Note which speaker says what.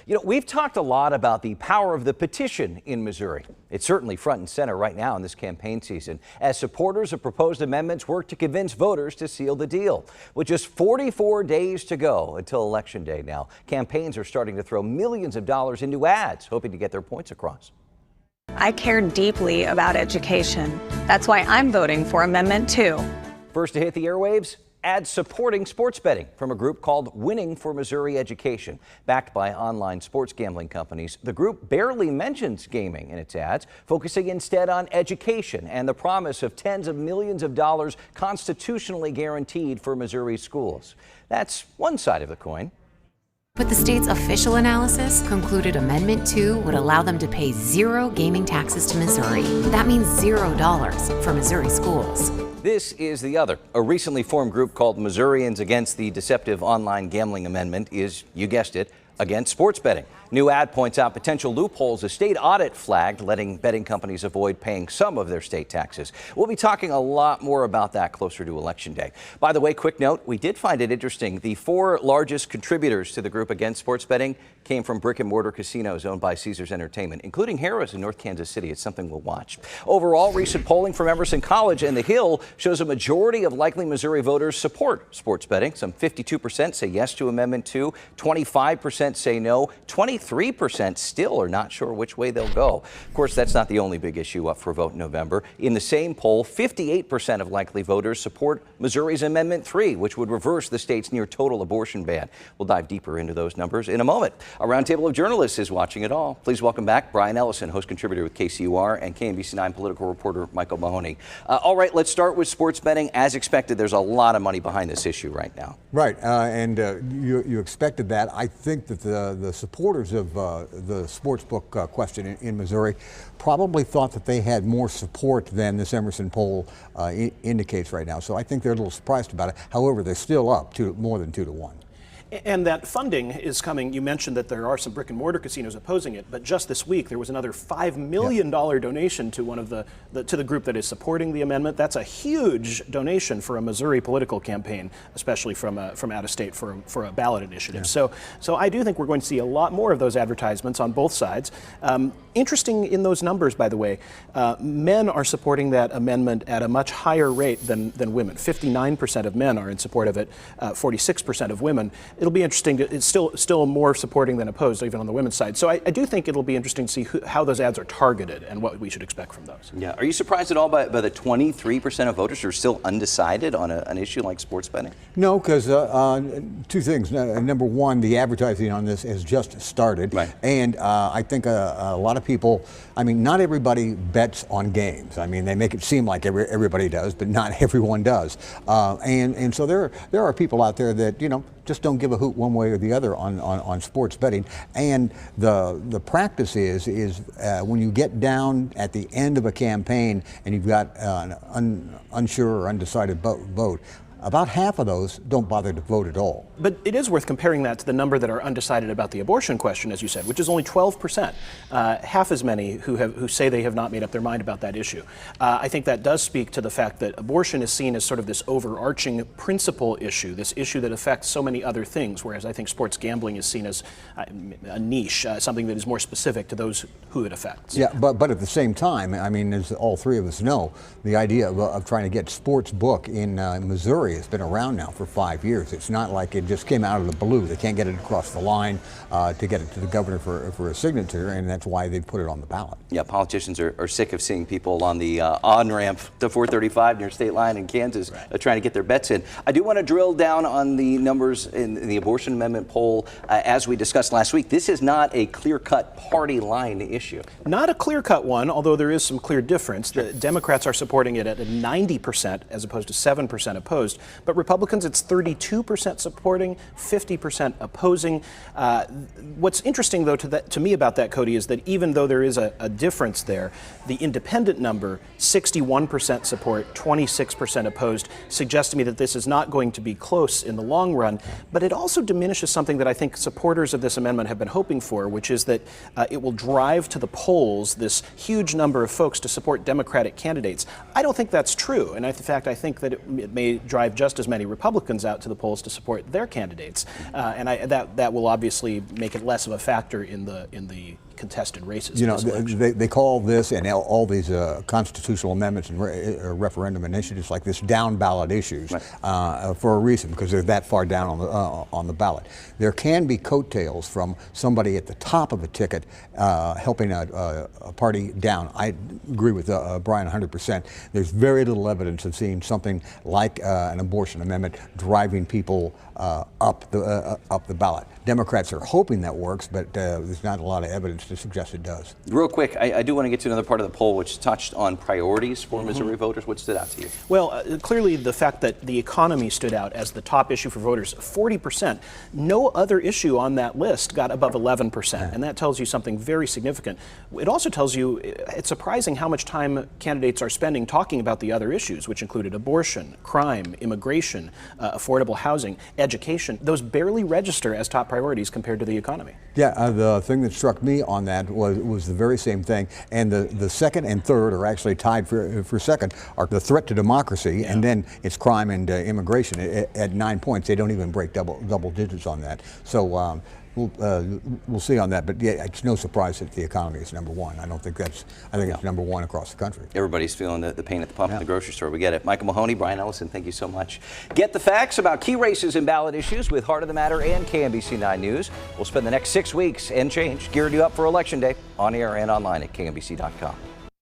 Speaker 1: You know, we've talked a lot about the power of the petition in Missouri. It's certainly front and center right now in this campaign season as supporters of proposed amendments work to convince voters to seal the deal. With just 44 days to go until Election Day now, campaigns are starting to throw millions of dollars into ads, hoping to get their points across.
Speaker 2: I care deeply about education. That's why I'm voting for Amendment 2.
Speaker 1: First to hit the airwaves, ads supporting sports betting from a group called Winning for Missouri Education. Backed by online sports gambling companies, the group barely mentions gaming in its ads, focusing instead on education and the promise of tens of millions of dollars constitutionally guaranteed for Missouri schools. That's one side of the coin.
Speaker 3: But the state's official analysis concluded Amendment 2 would allow them to pay zero gaming taxes to Missouri. That means $0 for Missouri schools.
Speaker 1: This is the other. A recently formed group called Missourians Against the Deceptive Online Gambling Amendment is, you guessed it, against sports betting. New ad points out potential loopholes a state audit flagged, letting betting companies avoid paying some of their state taxes. We'll be talking a lot more about that closer to Election Day. By the way, quick note, we did find it interesting. The 4 largest contributors to the group against sports betting came from brick and mortar casinos owned by Caesars Entertainment, including Harrah's in North Kansas City. It's something we'll watch. Overall, recent polling from Emerson College and The Hill shows a majority of likely Missouri voters support sports betting. Some 52% say yes to Amendment 2, 25% say no, 23% still are not sure which way they'll go. Of course, that's not the only big issue up for vote in November. In the same poll, 58% of likely voters support Missouri's Amendment 3, which would reverse the state's near total abortion ban. We'll dive deeper into those numbers in a moment. A roundtable of journalists is watching it all. Please welcome back Brian Ellison, host contributor with KCUR, and KMBC9 political reporter Michael Mahoney. All right, let's start with sports betting. As expected, there's a lot of money behind this issue right now.
Speaker 4: Right, and you expected that. I think that the supporters of the sportsbook question in Missouri probably thought that they had more support than this Emerson poll indicates right now. So I think they're a little surprised about it. However, they're still up to more than 2-1.
Speaker 5: And that funding is coming. You mentioned that there are some brick and mortar casinos opposing it, but just this week there was another $5 million donation to one of to the group that is supporting the amendment. That's a huge donation for a Missouri political campaign, especially from out of state for a ballot initiative. Yeah. So I do think we're going to see a lot more of those advertisements on both sides. Interesting in those numbers, by the way, men are supporting that amendment at a much higher rate than women. 59% of men are in support of it, 46% of women. It'll be interesting. It's still more supporting than opposed, even on the women's side. So I do think it'll be interesting to see how those ads are targeted and what we should expect from those.
Speaker 1: Yeah. Are you surprised at all by the 23% of voters who are still undecided on an issue like sports betting?
Speaker 4: No, because 2 things. Number one, the advertising on this has just started. Right. And I think a lot of people, I mean, not everybody bets on games. I mean, they make it seem like everybody does, but not everyone does. And so there are people out there that, you know, just don't give a hoot one way or the other on sports betting. And the practice is when you get down at the end of a campaign and you've got an unsure or undecided vote, about half of those don't bother to vote at all.
Speaker 5: But it is worth comparing that to the number that are undecided about the abortion question, as you said, which is only 12%. Half as many who say they have not made up their mind about that issue. I think that does speak to the fact that abortion is seen as sort of this overarching principal issue, this issue that affects so many other things, whereas I think sports gambling is seen as a niche, something that is more specific to those who it affects.
Speaker 4: Yeah, but at the same time, I mean, as all 3 of us know, the idea of trying to get sports book in Missouri has been around now for 5 years. It's not like it just came out of the blue. They can't get it across the line to get it to the governor for a signature, and that's why they put it on the ballot.
Speaker 1: Yeah, politicians are sick of seeing people on the on-ramp to 435 near state line in Kansas trying to get their bets in. I do want to drill down on the numbers in the abortion amendment poll. As we discussed last week, this is not a clear-cut party line issue. Not a
Speaker 5: clear-cut one, although there is some clear difference. The Democrats are supporting it at 90% as opposed to 7% opposed. But Republicans, it's 32% supporting, 50% opposing. What's interesting, though, to me about that, Cody, is that even though there is a difference there, the independent number, 61% support, 26% opposed, suggests to me that this is not going to be close in the long run. But it also diminishes something that I think supporters of this amendment have been hoping for, which is that it will drive to the polls this huge number of folks to support Democratic candidates. I don't think that's true. And in fact, I think that it may drive drive just as many Republicans out to the polls to support their candidates, and that will obviously make it less of a factor in the contested races.
Speaker 4: You know, they call this and all these constitutional amendments and referendum initiatives like this down ballot issues for a reason, because they're that far down on the ballot. There can be coattails from somebody at the top of a ticket helping a party down. I agree with Brian 100%. There's very little evidence of seeing something like an abortion amendment driving people up the ballot. Democrats are hoping that works, but there's not a lot of evidence to suggest it does.
Speaker 1: Real quick, I do want to get to another part of the poll which touched on priorities for Missouri voters. What stood out to you?
Speaker 5: Well, clearly the fact that the economy stood out as the top issue for voters, 40%. No other issue on that list got above 11%, and that tells you something very significant. It also tells you it's surprising how much time candidates are spending talking about the other issues, which included abortion, crime, immigration, affordable housing, education. Those barely register as top priorities compared to the economy.
Speaker 4: Yeah, the thing that struck me on that was the very same thing, and the second and third are actually tied for second, are the threat to democracy, and then it's crime and immigration at 9 points. They don't even break double digits on that. So we'll see on that, but yeah, it's no surprise that the economy is number one. I think it's number one across the country.
Speaker 1: Everybody's feeling the pain at the pump at the grocery store. We get it. Michael Mahoney, Brian Ellison, thank you so much. Get the facts about key races and ballot issues with Heart of the Matter and KMBC 9 News. We'll spend the next 6 weeks and change gearing you up for Election Day on air and online at KMBC.com.